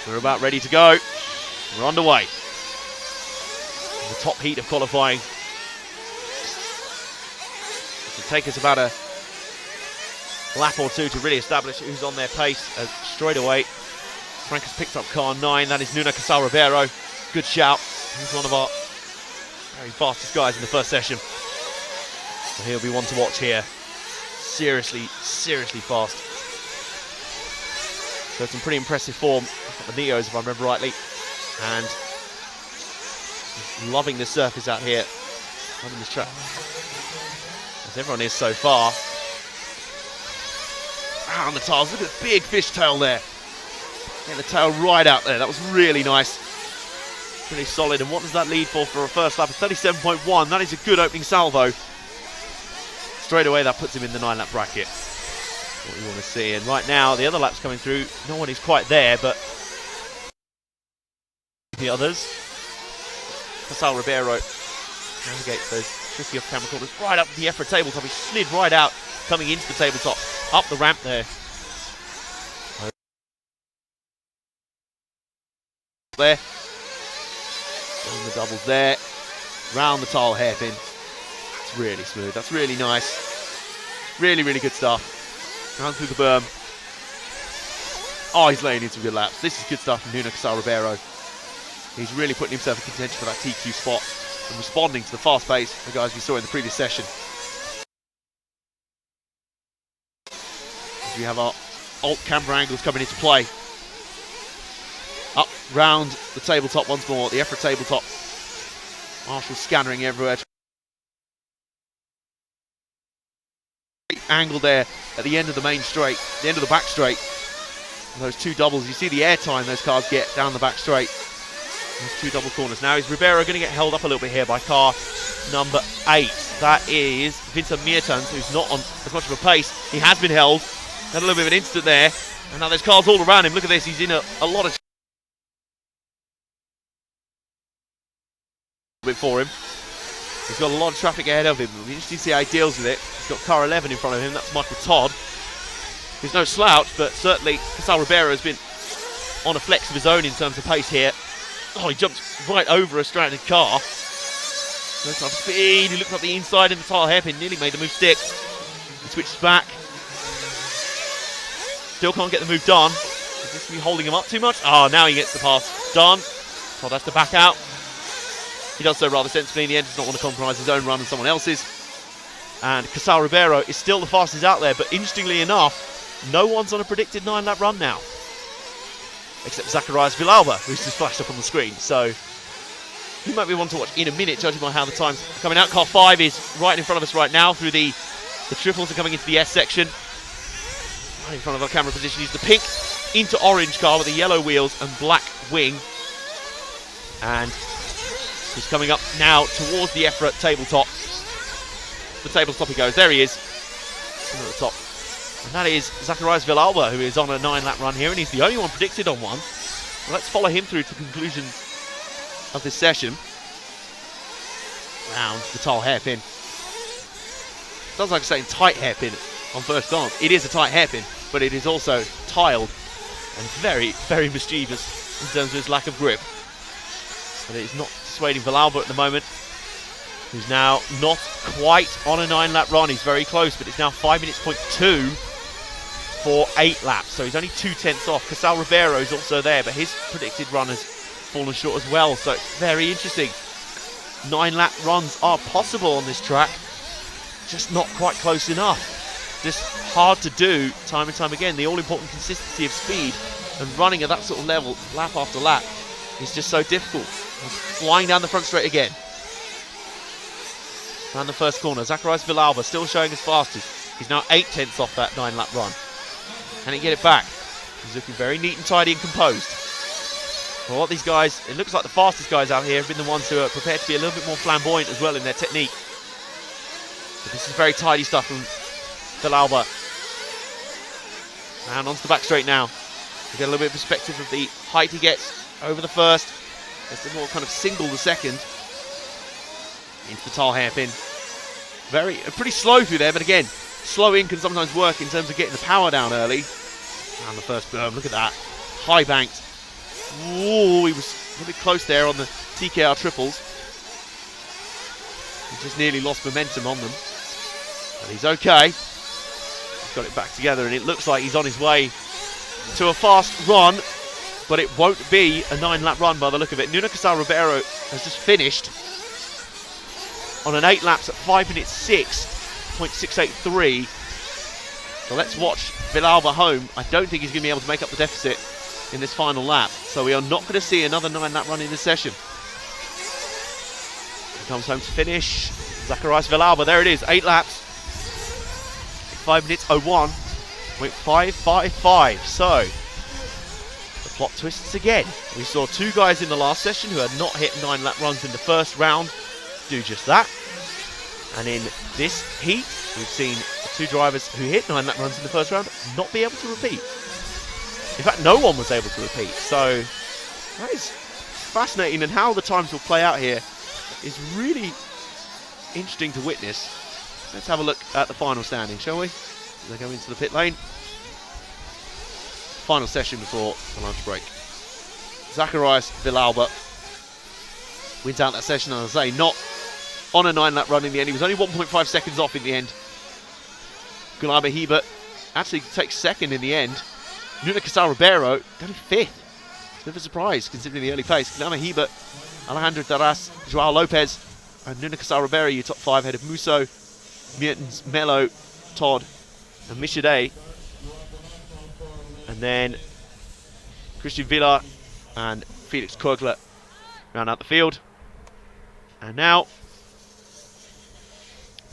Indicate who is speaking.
Speaker 1: We're about ready to go. We're underway. The top heat of qualifying. It'll take us about a lap or two to really establish who's on their pace. Straight away, Frank has picked up car 9. That is Nuno Casal Ribeiro. Good shout. He's one of our very fastest guys in the first session. So he'll be one to watch here. Seriously fast. So some pretty impressive form at the Neos, if I remember rightly. And loving the surface out here. Loving this track. As everyone is so far. Around the tiles, look at the big fishtail there. Getting the tail right out there, that was really nice. Pretty solid, and what does that lead for a first lap of 37.1? That is a good opening salvo. Straight away that puts him in the 9 lap bracket. What you want to see, and right now the other laps coming through, no one is quite there, but the others. Casal Ribeiro navigates those tricky off-camera corners right up the EFRA tabletop. He slid right out, coming into the tabletop, up the ramp there. There. On the doubles there. Round the tile hairpin. It's really smooth. That's really nice. Really good stuff. Round through the berm. Oh, he's laying in some good laps. This is good stuff from Nuno Casal Ribeiro. He's really putting himself in contention for that TQ spot and responding to the fast pace of the guys we saw in the previous session. As we have our alt camera angles coming into play. Up round the tabletop once more, the EFRA tabletop. Marshall scannering everywhere. Angle there at the end of the main straight, the end of the back straight. And those two doubles, you see the air time those cars get down the back straight. Those two double corners. Now is Ribeiro going to get held up a little bit here by car number 8. That is Vincent Meertens, who's not on as much of a pace. He has been held. Had a little bit of an instant there. And now there's cars all around him. Look at this, he's in a lot of for him. He's got a lot of traffic ahead of him. It'll be interesting to see how he deals with it. He's got car 11 in front of him. That's Michael Todd. He's no slouch, but certainly Casal Ribeiro has been on a flex of his own in terms of pace here. Oh, he jumped right over a stranded car. No time for speed. He looked up the inside and the tile hairpin. Nearly made the move stick. He switches back. Still can't get the move done. Is this me holding him up too much? Oh, now he gets the pass done. Todd has to back out. He does so rather sensibly in the end. Does not want to compromise his own run and someone else's. And Casal Ribeiro is still the fastest out there, but interestingly enough, no one's on a predicted 9 lap run now. Except Zacharias Villalba, who's just flashed up on the screen. So he might be one to watch in a minute, judging by how the time's coming out. Car 5 is right in front of us right now through the triples are coming into the S section. Right in front of our camera position is the pink into orange car with the yellow wheels and black wing. And he's coming up now towards the EFRA tabletop. The tabletop he goes. There he is. At the top. And that is Zacharias Villalba, who is on a 9 lap run here, and he's the only one predicted on one. Well, let's follow him through to the conclusion of this session. Round the tile hairpin. Sounds like saying tight hairpin on first glance. It is a tight hairpin, but it is also tiled and very mischievous in terms of its lack of grip. But it is not dissuading Villalba at the moment, who's now not quite on a 9 lap run. He's very close, but it's now 5 minutes point 2 for 8 laps, so he's only 2/10 off. Casal Ribeiro is also there, but his predicted run has fallen short as well, so it's very interesting. 9 lap runs are possible on this track, just not quite close enough. Just hard to do time and time again. The all-important consistency of speed and running at that sort of level, lap after lap, is just so difficult. Flying down the front straight again. Around the first corner, Zacharias Villalba still showing his fastest. He's now 8/10 off that 9 lap run. Can he get it back? He's looking very neat and tidy and composed. Well, what these guys, it looks like the fastest guys out here have been the ones who are prepared to be a little bit more flamboyant as well in their technique. But this is very tidy stuff from Villalba. And onto the back straight now. We get a little bit of perspective of the height he gets over the first. It's the more kind of single the second. Into the tile hairpin. Pretty slow through there, but again, slowing can sometimes work in terms of getting the power down early. And the first berm, look at that. High banked. Ooh, he was a bit close there on the TKR triples. He just nearly lost momentum on them. But he's okay. He's got it back together, and it looks like he's on his way to a fast run, but it won't be a 9-lap run by the look of it. Nuno Casal Ribeiro has just finished on an 8 laps at 5 minutes 6.683. So let's watch Villalba home. I don't think he's going to be able to make up the deficit in this final lap. So we are not going to see another 9-lap run in this session. He comes home to finish. Zacharias Villalba, there it is, 8 laps. 5 minutes 01.555. So the plot twists again. We saw 2 guys in the last session who had not hit 9-lap runs in the first round do just that. And in this heat, we've seen 2 drivers who hit 9-lap runs in the first round not be able to repeat. In fact, no one was able to repeat. So that is fascinating, and how the times will play out here is really interesting to witness. Let's have a look at the final standing, shall we? They go into the pit lane. Final session before the lunch break. Zacharias Villalba wins out that session, and as I say, not on a 9-lap run in the end. He was only 1.5 seconds off in the end. Guilherme Hebert actually takes second in the end. Nuno Casal Ribeiro only 5th. It's a bit of a surprise considering the early pace. Guilherme Hebert, Alejandro Taras, Joao Lopez, and Nuno Casal Ribeiro, your top 5 ahead of Musso, Mertens, Melo, Todd, and Michade. And then Christian Villa and Felix Kogler round out the field. And now